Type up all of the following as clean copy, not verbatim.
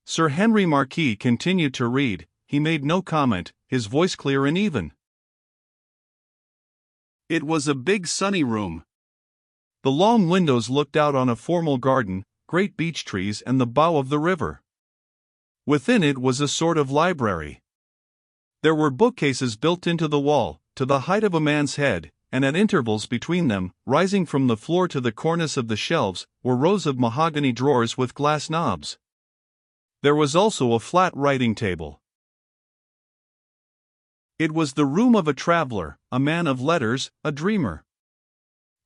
Sir Henry Marquis continued to read. He made no comment, his voice clear and even. It was a big sunny room. The long windows looked out on a formal garden, great beech trees and the bow of the river. Within it was a sort of library. There were bookcases built into the wall, to the height of a man's head, and at intervals between them, rising from the floor to the cornice of the shelves, were rows of mahogany drawers with glass knobs. There was also a flat writing table. It was the room of a traveler, a man of letters, a dreamer.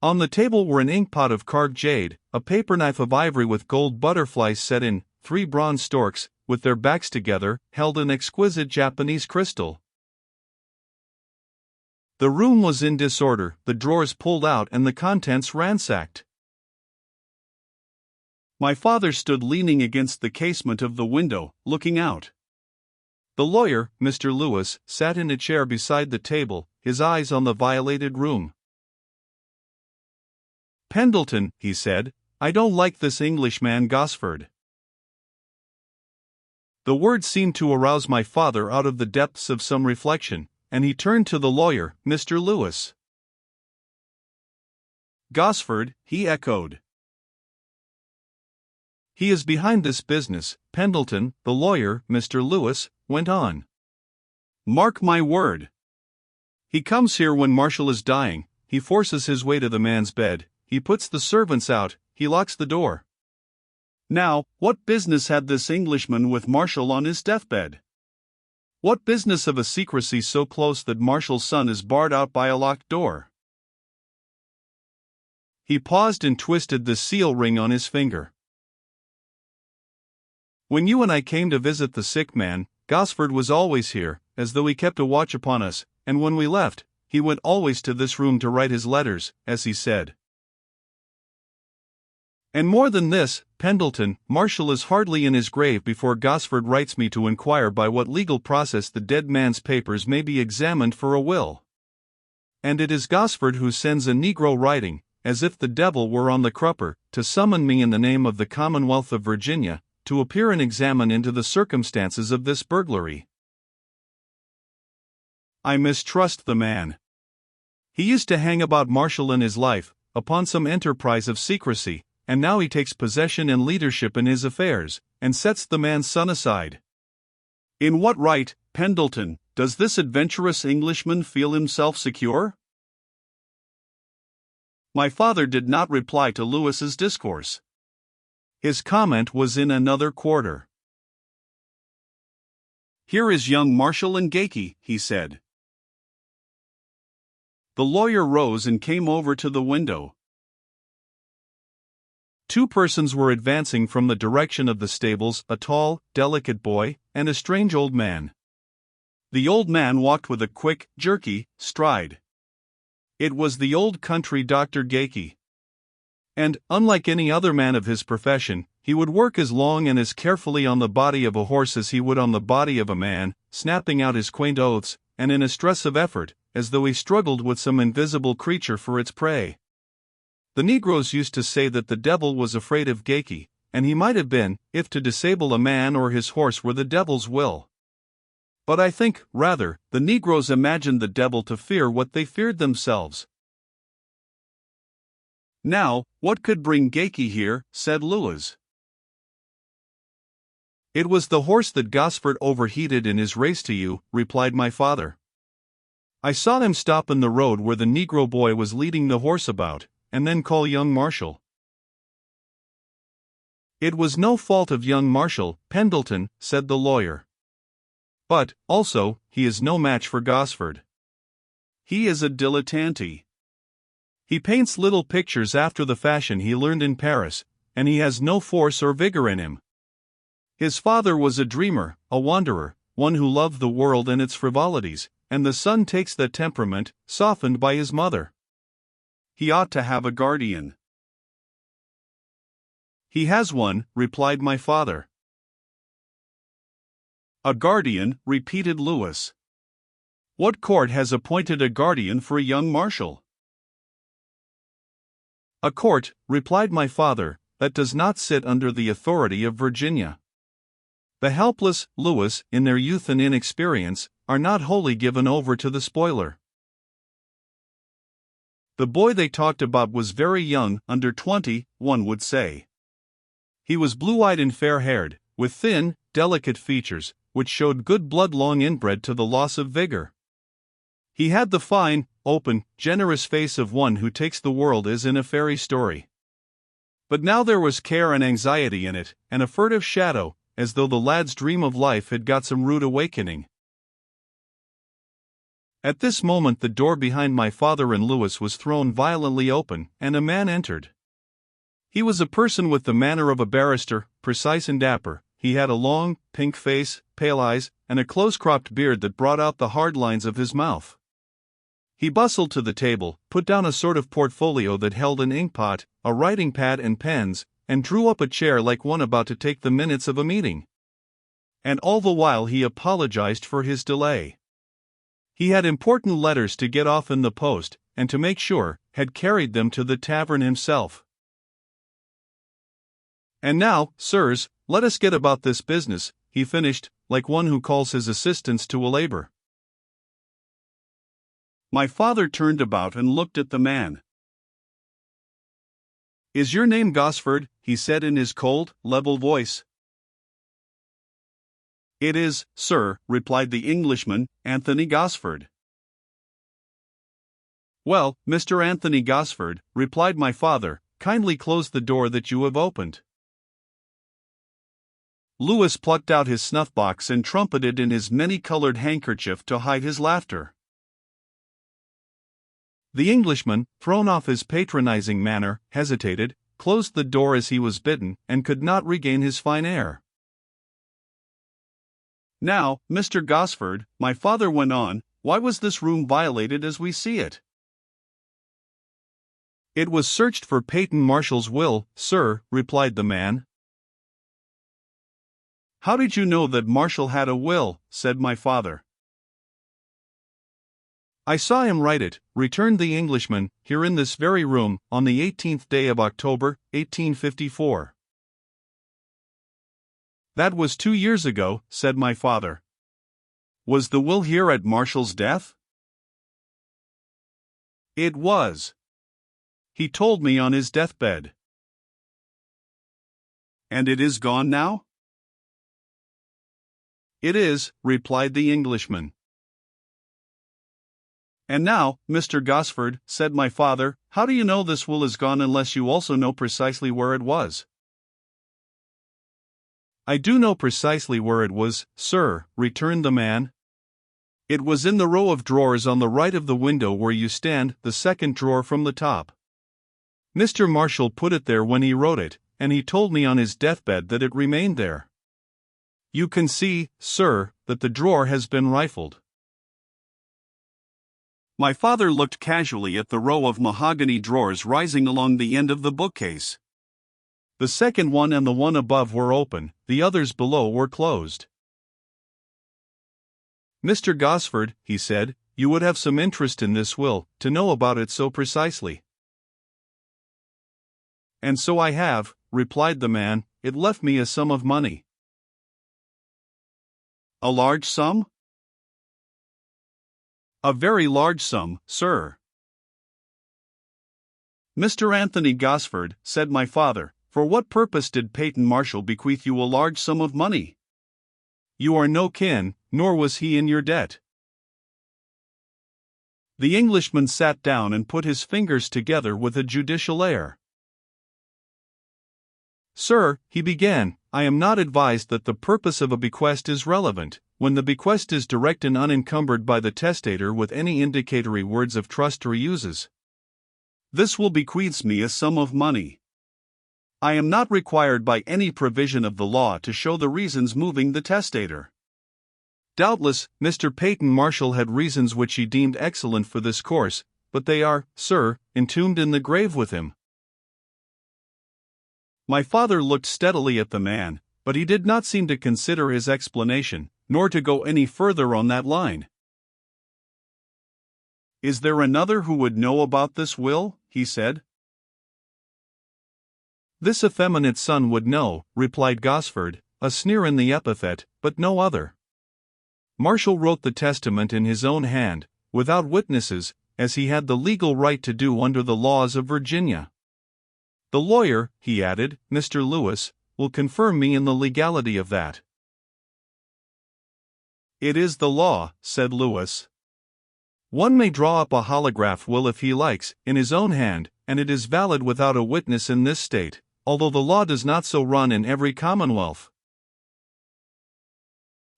On the table were an inkpot of carved jade, a paper knife of ivory with gold butterflies set in, 3 bronze storks, with their backs together, held an exquisite Japanese crystal. The room was in disorder, the drawers pulled out and the contents ransacked. My father stood leaning against the casement of the window, looking out. The lawyer, Mr. Lewis, sat in a chair beside the table, his eyes on the violated room. "Pendleton," he said, "I don't like this Englishman Gosford." The words seemed to arouse my father out of the depths of some reflection, and he turned to the lawyer, Mr. Lewis. "Gosford," he echoed. "He is behind this business," Pendleton, the lawyer, Mr. Lewis, went on. "Mark my word. He comes here when Marshall is dying, he forces his way to the man's bed, he puts the servants out, he locks the door. Now, what business had this Englishman with Marshall on his deathbed? What business of a secrecy so close that Marshall's son is barred out by a locked door?" He paused and twisted the seal ring on his finger. "When you and I came to visit the sick man, Gosford was always here, as though he kept a watch upon us, and when we left, he went always to this room to write his letters, as he said. And more than this, Pendleton, Marshall is hardly in his grave before Gosford writes me to inquire by what legal process the dead man's papers may be examined for a will. And it is Gosford who sends a Negro writing, as if the devil were on the crupper, to summon me in the name of the Commonwealth of Virginia, to appear and examine into the circumstances of this burglary. I mistrust the man. He used to hang about Marshall in his life, upon some enterprise of secrecy, and now he takes possession and leadership in his affairs, and sets the man's son aside. In what right, Pendleton, does this adventurous Englishman feel himself secure?" My father did not reply to Lewis's discourse. His comment was in another quarter. "Here is young Marshall and Gakey," he said. The lawyer rose and came over to the window. 2 persons were advancing from the direction of the stables, a tall, delicate boy, and a strange old man. The old man walked with a quick, jerky stride. It was the old country Dr. Gakey. And, unlike any other man of his profession, he would work as long and as carefully on the body of a horse as he would on the body of a man, snapping out his quaint oaths, and in a stress of effort, as though he struggled with some invisible creature for its prey. The Negroes used to say that the devil was afraid of Gakey, and he might have been, if to disable a man or his horse were the devil's will. But I think, rather, the Negroes imagined the devil to fear what they feared themselves. "Now, what could bring Gakey here?" said Lewis. "It was the horse that Gosford overheated in his race to you," replied my father. "I saw him stop in the road where the Negro boy was leading the horse about, and then call young Marshall." "It was no fault of young Marshall, Pendleton," said the lawyer. "But, also, he is no match for Gosford. He is a dilettante. He paints little pictures after the fashion he learned in Paris, and he has no force or vigor in him. His father was a dreamer, a wanderer, one who loved the world and its frivolities, and the son takes that temperament, softened by his mother. He ought to have a guardian." "He has one," replied my father. "A guardian," repeated Lewis. "What court has appointed a guardian for a young Marshall?" "A court," replied my father, "that does not sit under the authority of Virginia. The helpless, Lewis, in their youth and inexperience, are not wholly given over to the spoiler. The boy they talked about was very young, under 20, one would say. He was blue-eyed and fair-haired, with thin, delicate features, which showed good blood long inbred to the loss of vigor. He had the fine, open, generous face of one who takes the world as in a fairy story. But now there was care and anxiety in it, and a furtive shadow, as though the lad's dream of life had got some rude awakening. At this moment the door behind my father and Lewis was thrown violently open, and a man entered. He was a person with the manner of a barrister, precise and dapper. He had a long, pink face, pale eyes, and a close-cropped beard that brought out the hard lines of his mouth. He bustled to the table, put down a sort of portfolio that held an inkpot, a writing pad and pens, and drew up a chair like one about to take the minutes of a meeting. And all the while he apologized for his delay. He had important letters to get off in the post, and to make sure, had carried them to the tavern himself. "And now, sirs, let us get about this business," he finished, like one who calls his assistants to a labor. My father turned about and looked at the man. "Is your name Gosford?" he said in his cold, level voice. "It is, sir," replied the Englishman, "Anthony Gosford." "Well, Mr. Anthony Gosford," replied my father, "kindly close the door that you have opened." Lewis plucked out his snuff-box and trumpeted in his many-colored handkerchief to hide his laughter. The Englishman, thrown off his patronizing manner, hesitated, closed the door as he was bidden, and could not regain his fine air. "Now, Mr. Gosford," my father went on, "why was this room violated as we see it?" "It was searched for Peyton Marshall's will, sir," replied the man. "How did you know that Marshall had a will?" said my father. "I saw him write it," returned the Englishman, "here in this very room, on the 18th day of October, 1854. "That was 2 years ago," said my father. "Was the will here at Marshall's death?" "It was. He told me on his deathbed." "And it is gone now?" "It is," replied the Englishman. "And now, Mr. Gosford," said my father, "how do you know this will is gone unless you also know precisely where it was?" "I do know precisely where it was, sir," returned the man. "It was in the row of drawers on the right of the window where you stand, the second drawer from the top. Mr. Marshall put it there when he wrote it, and he told me on his deathbed that it remained there. You can see, sir, that the drawer has been rifled." My father looked casually at the row of mahogany drawers rising along the end of the bookcase. The second one and the one above were open, the others below were closed. "Mr. Gosford," he said, "you would have some interest in this will, to know about it so precisely." "And so I have," replied the man. "It left me a sum of money." "A large sum?" "A very large sum, sir." "Mr. Anthony Gosford," said my father, "for what purpose did Peyton Marshall bequeath you a large sum of money? You are no kin, nor was he in your debt." The Englishman sat down and put his fingers together with a judicial air. "Sir," he began, "I am not advised that the purpose of a bequest is relevant, when the bequest is direct and unencumbered by the testator with any indicatory words of trust or uses. This will bequeaths me a sum of money. I am not required by any provision of the law to show the reasons moving the testator. Doubtless, Mr. Peyton Marshall had reasons which he deemed excellent for this course, but they are, sir, entombed in the grave with him." My father looked steadily at the man, but he did not seem to consider his explanation, nor to go any further on that line. "Is there another who would know about this will?" he said. "This effeminate son would know," replied Gosford, a sneer in the epithet, but no other. Marshall wrote the testament in his own hand, without witnesses, as he had the legal right to do under the laws of Virginia. The lawyer, he added, Mr. Lewis, will confirm me in the legality of that. It is the law, said Lewis. One may draw up a holograph will if he likes, in his own hand, and it is valid without a witness in this state, although the law does not so run in every commonwealth.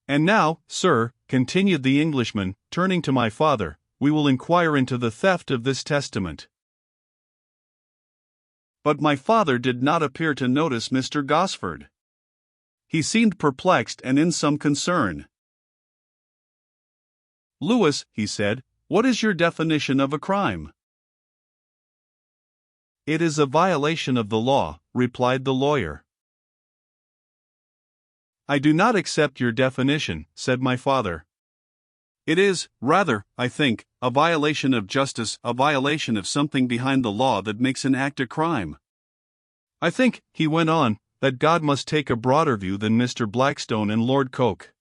And now, sir, continued the Englishman, turning to my father, we will inquire into the theft of this testament. But my father did not appear to notice Mr. Gosford. He seemed perplexed and in some concern. Lewis, he said, what is your definition of a crime? It is a violation of the law, replied the lawyer. I do not accept your definition, said my father. It is, rather, I think, a violation of justice, a violation of something behind the law that makes an act a crime. I think, he went on, that God must take a broader view than Mr. Blackstone and Lord Coke.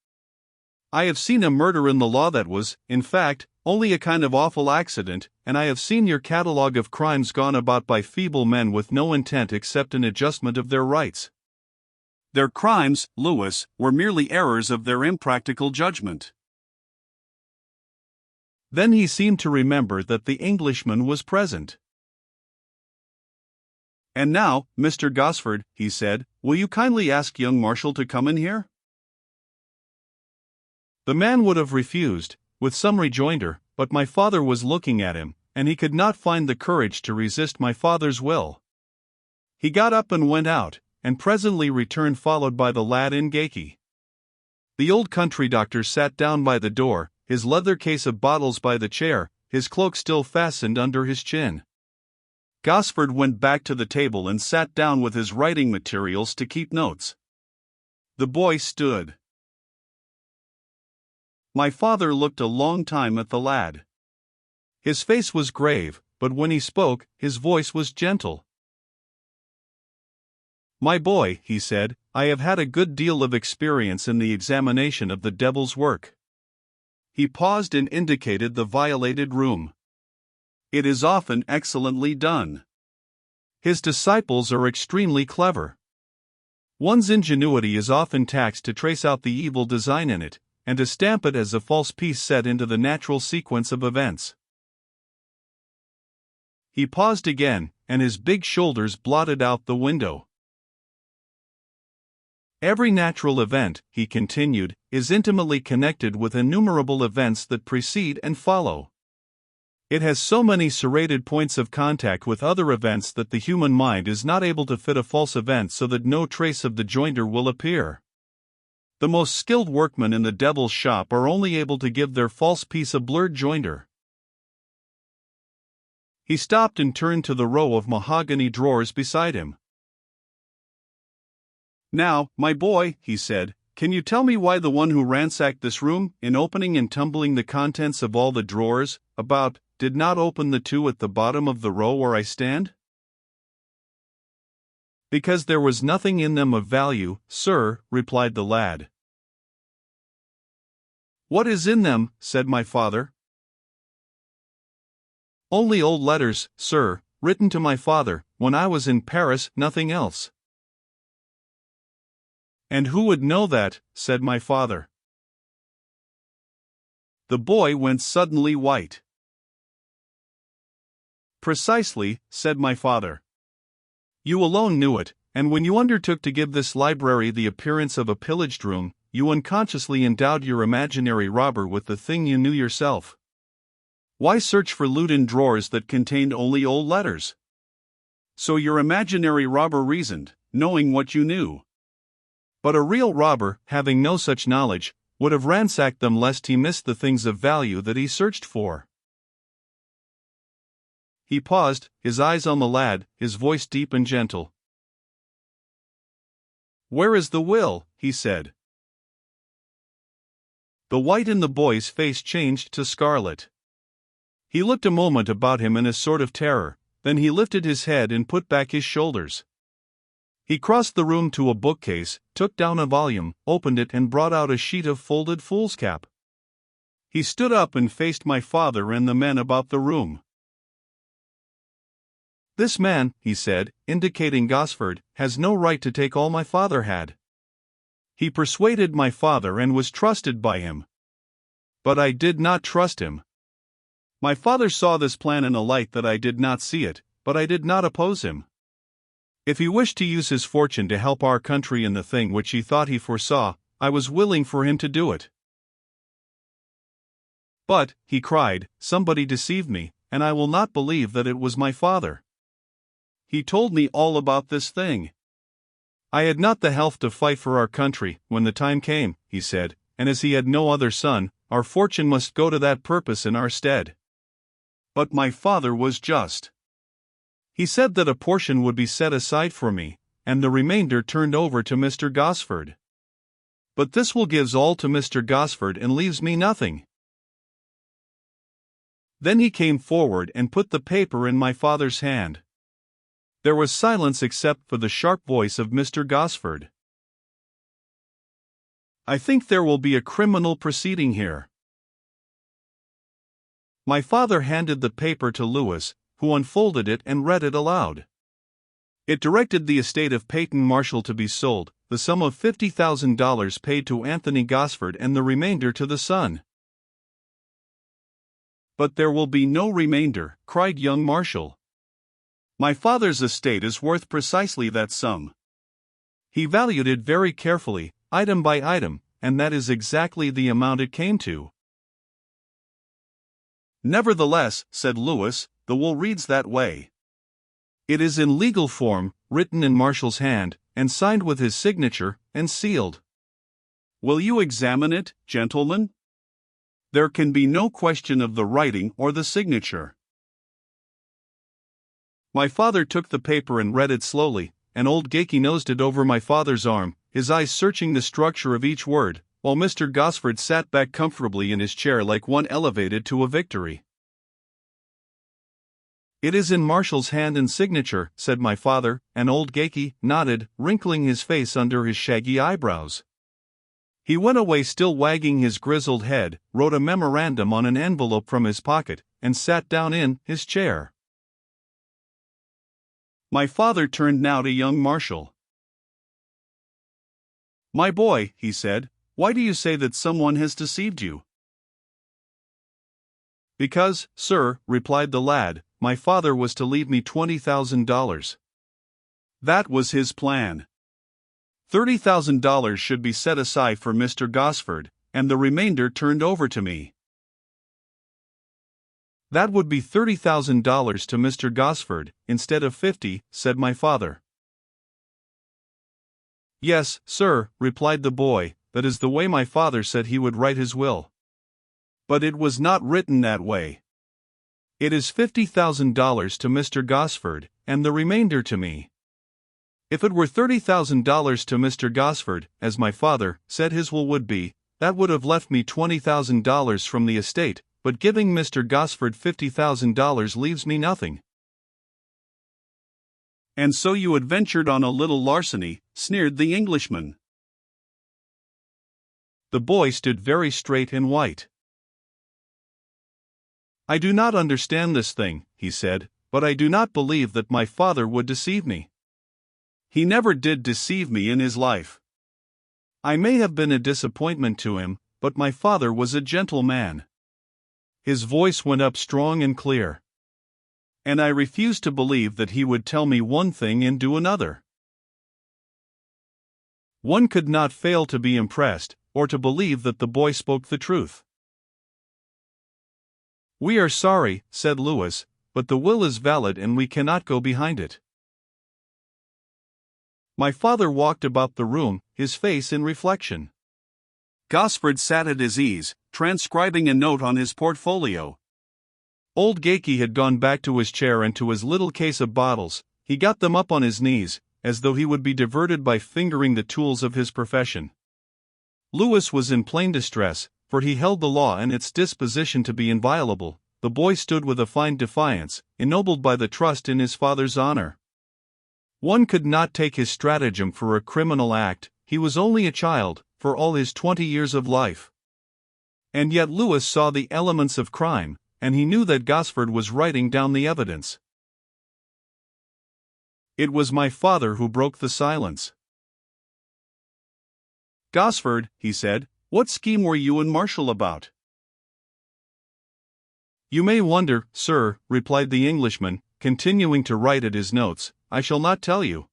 I have seen a murder in the law that was, in fact, only a kind of awful accident, and I have seen your catalogue of crimes gone about by feeble men with no intent except an adjustment of their rights. Their crimes, Lewis, were merely errors of their impractical judgment. Then he seemed to remember that the Englishman was present. And now, Mr. Gosford, he said, will you kindly ask young Marshall to come in here? The man would have refused, with some rejoinder, but my father was looking at him, and he could not find the courage to resist my father's will. He got up and went out, and presently returned followed by the lad in Gaki. The old country doctor sat down by the door, his leather case of bottles by the chair, his cloak still fastened under his chin. Gosford went back to the table and sat down with his writing materials to keep notes. The boy stood. My father looked a long time at the lad. His face was grave, but when he spoke, his voice was gentle. My boy, he said, I have had a good deal of experience in the examination of the devil's work. He paused and indicated the violated room. It is often excellently done. His disciples are extremely clever. One's ingenuity is often taxed to trace out the evil design in it, and to stamp it as a false piece set into the natural sequence of events. He paused again, and his big shoulders blotted out the window. Every natural event, he continued, is intimately connected with innumerable events that precede and follow. It has so many serrated points of contact with other events that the human mind is not able to fit a false event so that no trace of the jointer will appear. The most skilled workmen in the devil's shop are only able to give their false piece a blurred jointer. He stopped and turned to the row of mahogany drawers beside him. Now, my boy, he said, can you tell me why the one who ransacked this room, in opening and tumbling the contents of all the drawers, did not open the two at the bottom of the row where I stand? Because there was nothing in them of value, sir, replied the lad. What is in them? Said my father. Only old letters, sir, written to my father, when I was in Paris, nothing else. And who would know that? Said my father. The boy went suddenly white. Precisely, said my father. You alone knew it, and when you undertook to give this library the appearance of a pillaged room, you unconsciously endowed your imaginary robber with the thing you knew yourself. Why search for loot in drawers that contained only old letters? So your imaginary robber reasoned, knowing what you knew. But a real robber, having no such knowledge, would have ransacked them lest he missed the things of value that he searched for. He paused, his eyes on the lad, his voice deep and gentle. Where is the will? He said. The white in the boy's face changed to scarlet. He looked a moment about him in a sort of terror, then he lifted his head and put back his shoulders. He crossed the room to a bookcase, took down a volume, opened it and brought out a sheet of folded foolscap. He stood up and faced my father and the men about the room. "This man," he said, indicating Gosford, "has no right to take all my father had. He persuaded my father and was trusted by him. But I did not trust him. My father saw this plan in a light that I did not see it, but I did not oppose him. If he wished to use his fortune to help our country in the thing which he thought he foresaw, I was willing for him to do it. But," he cried, "somebody deceived me, and I will not believe that it was my father. He told me all about this thing. I had not the health to fight for our country when the time came," he said, "and as he had no other son, our fortune must go to that purpose in our stead. But my father was just. He said that a portion would be set aside for me, and the remainder turned over to Mr. Gosford. But this will gives all to Mr. Gosford and leaves me nothing." Then he came forward and put the paper in my father's hand. There was silence except for the sharp voice of Mr. Gosford. "I think there will be a criminal proceeding here." My father handed the paper to Lewis, who unfolded it and read it aloud. It directed the estate of Peyton Marshall to be sold, the sum of $50,000 paid to Anthony Gosford and the remainder to the son. "But there will be no remainder," cried young Marshall. "My father's estate is worth precisely that sum. He valued it very carefully, item by item, and that is exactly the amount it came to." "Nevertheless," said Lewis, "the will reads that way. It is in legal form, written in Marshall's hand, and signed with his signature, and sealed. Will you examine it, gentlemen? There can be no question of the writing or the signature." My father took the paper and read it slowly, and old Gakey nosed it over my father's arm, his eyes searching the structure of each word, while Mr. Gosford sat back comfortably in his chair like one elevated to a victory. "It is in Marshall's hand and signature," said my father, and old Gakey nodded, wrinkling his face under his shaggy eyebrows. He went away still wagging his grizzled head, wrote a memorandum on an envelope from his pocket, and sat down in his chair. My father turned now to young Marshall. "My boy," he said, "why do you say that someone has deceived you?" "Because, sir," replied the lad, "my father was to leave me $20,000. That was his plan. $30,000 should be set aside for Mr. Gosford, and the remainder turned over to me." "That would be $30,000 to Mr. Gosford, instead of 50, said my father. "Yes, sir," replied the boy, "that is the way my father said he would write his will. But it was not written that way. It is $50,000 to Mr. Gosford, and the remainder to me. If it were $30,000 to Mr. Gosford, as my father said his will would be, that would have left me $20,000 from the estate, but giving Mr. Gosford $50,000 leaves me nothing." "And so you adventured on a little larceny," sneered the Englishman. The boy stood very straight and white. "I do not understand this thing," he said, "but I do not believe that my father would deceive me. He never did deceive me in his life. I may have been a disappointment to him, but my father was a gentle man." His voice went up strong and clear. "And I refuse to believe that he would tell me one thing and do another." One could not fail to be impressed, or to believe that the boy spoke the truth. "We are sorry," said Lewis, "but the will is valid and we cannot go behind it." My father walked about the room, his face in reflection. Gosford sat at his ease, transcribing a note on his portfolio. Old Gakey had gone back to his chair and to his little case of bottles. He got them up on his knees, as though he would be diverted by fingering the tools of his profession. Lewis was in plain distress, for he held the law and its disposition to be inviolable. The boy stood with a fine defiance, ennobled by the trust in his father's honor. One could not take his stratagem for a criminal act. He was only a child, for all his 20 years of life. And yet Lewis saw the elements of crime, and he knew that Gosford was writing down the evidence. It was my father who broke the silence. "Gosford," he said, "what scheme were you and Marshall about?" "You may wonder, sir," replied the Englishman, continuing to write at his notes. "I shall not tell you."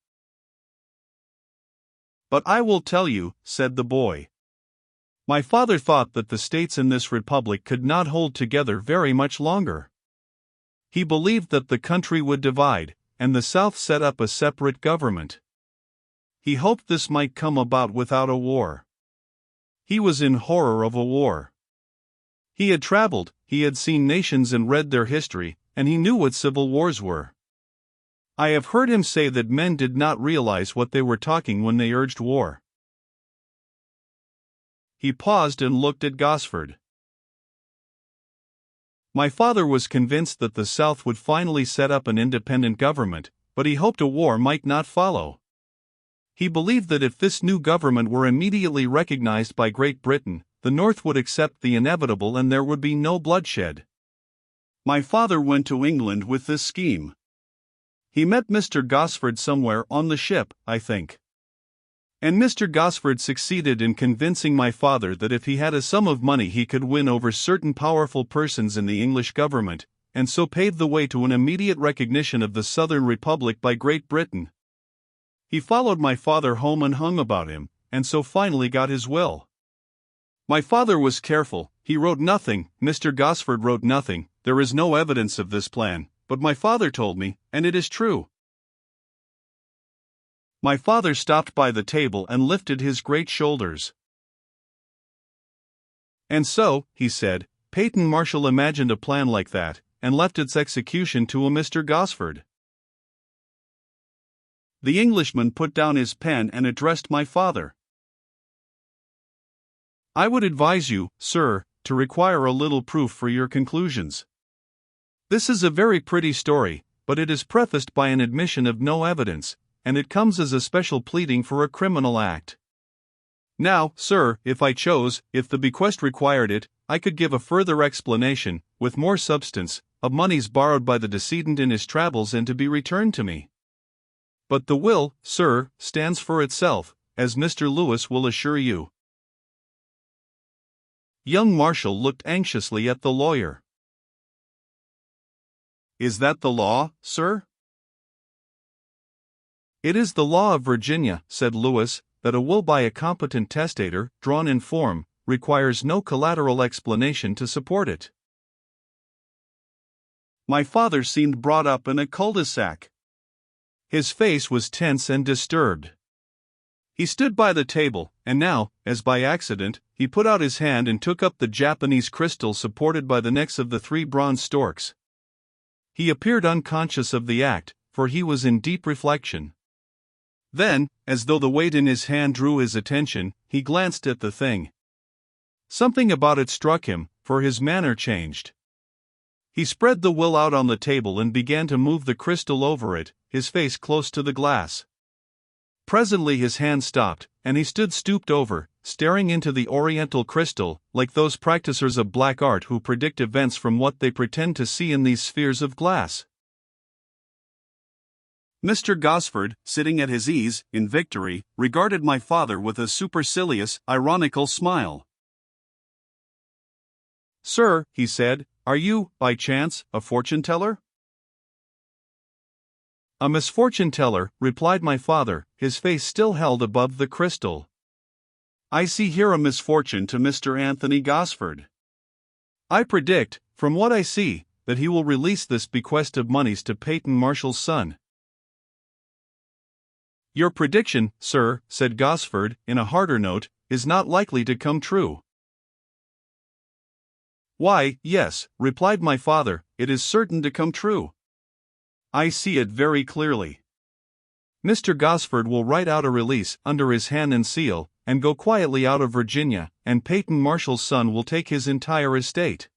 "But I will tell you," said the boy. "My father thought that the states in this republic could not hold together very much longer. He believed that the country would divide, and the South set up a separate government. He hoped this might come about without a war. He was in horror of a war. He had traveled, he had seen nations and read their history, and he knew what civil wars were. I have heard him say that men did not realize what they were talking when they urged war." He paused and looked at Gosford. "My father was convinced that the South would finally set up an independent government, but he hoped a war might not follow. He believed that if this new government were immediately recognized by Great Britain, the North would accept the inevitable and there would be no bloodshed. My father went to England with this scheme. He met Mr. Gosford somewhere on the ship, I think. And Mr. Gosford succeeded in convincing my father that if he had a sum of money he could win over certain powerful persons in the English government, and so pave the way to an immediate recognition of the Southern Republic by Great Britain. He followed my father home and hung about him, and so finally got his will. My father was careful, he wrote nothing, Mr. Gosford wrote nothing, there is no evidence of this plan, but my father told me, and it is true." My father stopped by the table and lifted his great shoulders. "And so," he said, "Peyton Marshall imagined a plan like that, and left its execution to a Mr. Gosford." The Englishman put down his pen and addressed my father. "I would advise you, sir, to require a little proof for your conclusions. This is a very pretty story, but it is prefaced by an admission of no evidence, and it comes as a special pleading for a criminal act. Now, sir, if I chose, if the bequest required it, I could give a further explanation, with more substance, of moneys borrowed by the decedent in his travels and to be returned to me. But the will, sir, stands for itself, as Mr. Lewis will assure you." Young Marshall looked anxiously at the lawyer. "Is that the law, sir?" "It is the law of Virginia," said Lewis, "that a will by a competent testator, drawn in form, requires no collateral explanation to support it." My father seemed brought up in a cul-de-sac. His face was tense and disturbed. He stood by the table, and now, as by accident, he put out his hand and took up the Japanese crystal supported by the necks of the 3 bronze storks. He appeared unconscious of the act, for he was in deep reflection. Then, as though the weight in his hand drew his attention, he glanced at the thing. Something about it struck him, for his manner changed. He spread the will out on the table and began to move the crystal over it, his face close to the glass. Presently his hand stopped, and he stood stooped over, staring into the oriental crystal, like those practicers of black art who predict events from what they pretend to see in these spheres of glass. Mr. Gosford, sitting at his ease, in victory, regarded my father with a supercilious, ironical smile. "Sir," he said, "are you, by chance, a fortune-teller?" "A misfortune-teller," replied my father, his face still held above the crystal. "I see here a misfortune to Mr. Anthony Gosford. I predict, from what I see, that he will release this bequest of moneys to Peyton Marshall's son." "Your prediction, sir," said Gosford, in a harder note, "is not likely to come true." "Why, yes," replied my father, "it is certain to come true. I see it very clearly. Mr. Gosford will write out a release under his hand and seal, and go quietly out of Virginia, and Peyton Marshall's son will take his entire estate."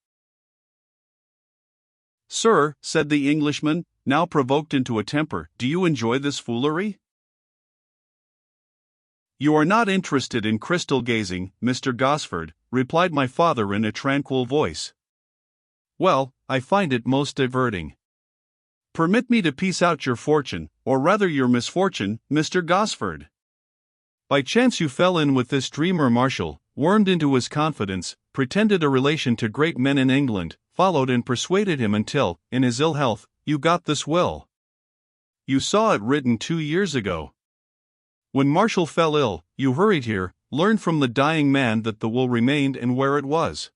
"Sir," said the Englishman, now provoked into a temper, "do you enjoy this foolery? You are not interested in crystal gazing, Mr. Gosford," replied my father in a tranquil voice. "Well, I find it most diverting. Permit me to piece out your fortune, or rather your misfortune, Mr. Gosford. By chance you fell in with this dreamer Marshall, wormed into his confidence, pretended a relation to great men in England, followed and persuaded him until, in his ill health, you got this will. You saw it written 2 years ago. When Marshall fell ill, you hurried here, learned from the dying man that the will remained and where it was.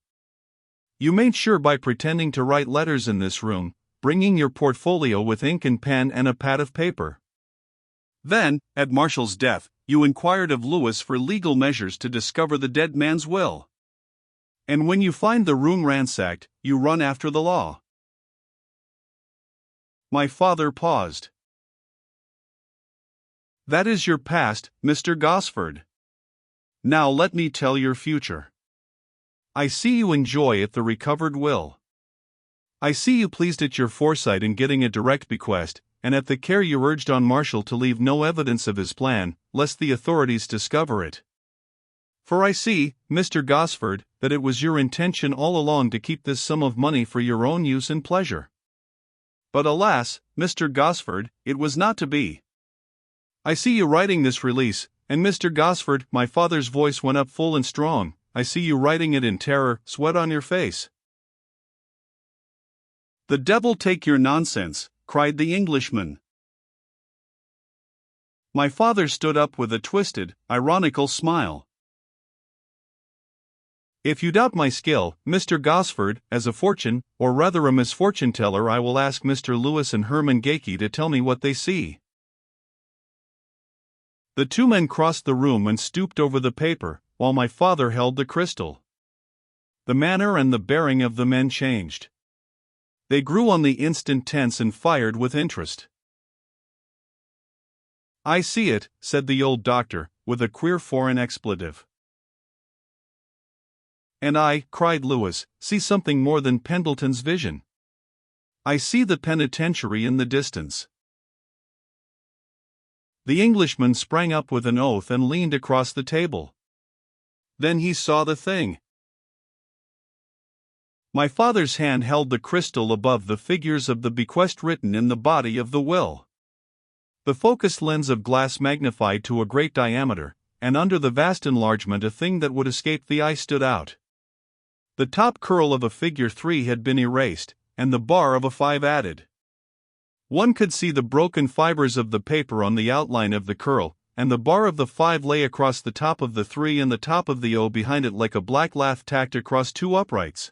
You made sure by pretending to write letters in this room, bringing your portfolio with ink and pen and a pad of paper. Then, at Marshall's death, you inquired of Lewis for legal measures to discover the dead man's will. And when you find the room ransacked, you run after the law." My father paused. "That is your past, Mr. Gosford. Now let me tell your future. I see you enjoy at the recovered will. I see you pleased at your foresight in getting a direct bequest, and at the care you urged on Marshall to leave no evidence of his plan, lest the authorities discover it. For I see, Mr. Gosford, that it was your intention all along to keep this sum of money for your own use and pleasure. But alas, Mr. Gosford, it was not to be. I see you writing this release, and Mr. Gosford," my father's voice went up full and strong, "I see you writing it in terror, sweat on your face." "The devil take your nonsense," cried the Englishman. My father stood up with a twisted, ironical smile. "If you doubt my skill, Mr. Gosford, as a fortune, or rather a misfortune teller, I will ask Mr. Lewis and Herman Gakey to tell me what they see." The two men crossed the room and stooped over the paper, while my father held the crystal. The manner and the bearing of the men changed. They grew on the instant tense and fired with interest. "I see it," said the old doctor, with a queer foreign expletive. "And I," cried Lewis, "see something more than Pendleton's vision. I see the penitentiary in the distance." The Englishman sprang up with an oath and leaned across the table. Then he saw the thing. My father's hand held the crystal above the figures of the bequest written in the body of the will. The focused lens of glass magnified to a great diameter, and under the vast enlargement a thing that would escape the eye stood out. The top curl of a figure 3 had been erased, and the bar of a 5 added. One could see the broken fibers of the paper on the outline of the curl, and the bar of the 5 lay across the top of the 3 and the top of the O behind it like a black lath tacked across 2 uprights.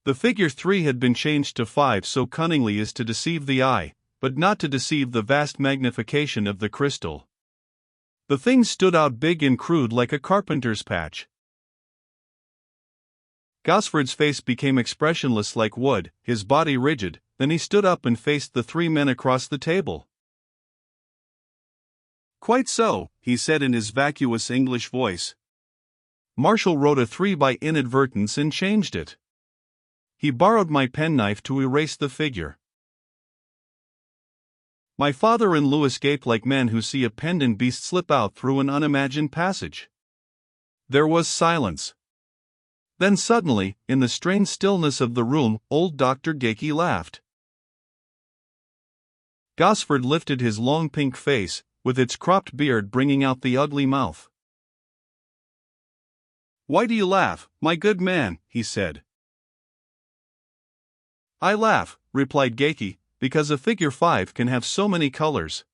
The figure 3 had been changed to 5 so cunningly as to deceive the eye, but not to deceive the vast magnification of the crystal. The thing stood out big and crude like a carpenter's patch. Gosford's face became expressionless like wood, his body rigid. Then he stood up and faced the 3 men across the table. "Quite so," he said in his vacuous English voice. "Marshall wrote a 3 by inadvertence and changed it. He borrowed my penknife to erase the figure." My father and Lewis gaped like men who see a pendant beast slip out through an unimagined passage. There was silence. Then suddenly, in the strained stillness of the room, old Dr. Gakey laughed. Gosford lifted his long pink face, with its cropped beard bringing out the ugly mouth. "Why do you laugh, my good man?" he said. "I laugh," replied Gakey, "because a figure 5 can have so many colors."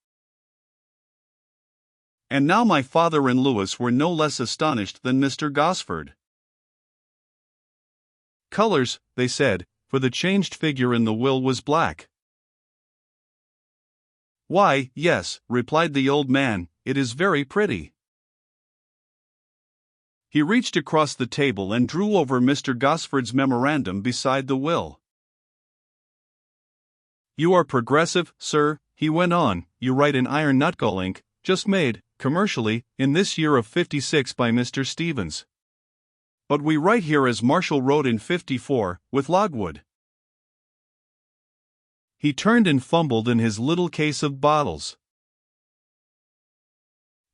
And now my father and Lewis were no less astonished than Mr. Gosford. "Colors," they said, for the changed figure in the will was black. "Why, yes," replied the old man, "it is very pretty." He reached across the table and drew over Mr. Gosford's memorandum beside the will. "You are progressive, sir," he went on. "You write in iron nutgull ink, just made, commercially, in this year of '56 by Mr. Stevens. But we write here as Marshall wrote in '54, with logwood." He turned and fumbled in his little case of bottles.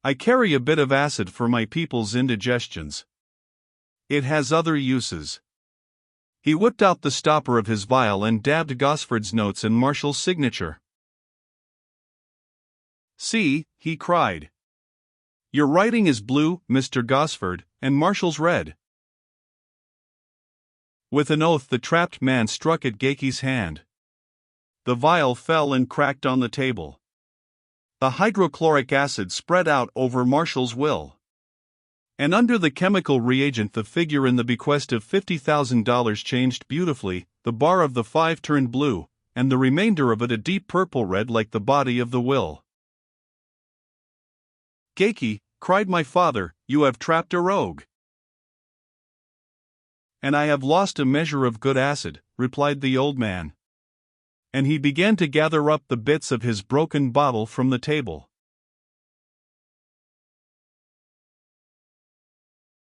I carry a bit of acid for my people's indigestions. It has other uses. He whipped out the stopper of his vial and dabbed Gosford's notes and Marshall's signature. See, he cried. Your writing is blue, Mr. Gosford, and Marshall's red. With an oath the trapped man struck at Geiky's hand. The vial fell and cracked on the table. The hydrochloric acid spread out over Marshall's will. And under the chemical reagent the figure in the bequest of $50,000 changed beautifully, the bar of the 5 turned blue, and the remainder of it a deep purple red like the body of the will. Geiky, cried my father, you have trapped a rogue. And I have lost a measure of good acid, replied the old man. And he began to gather up the bits of his broken bottle from the table.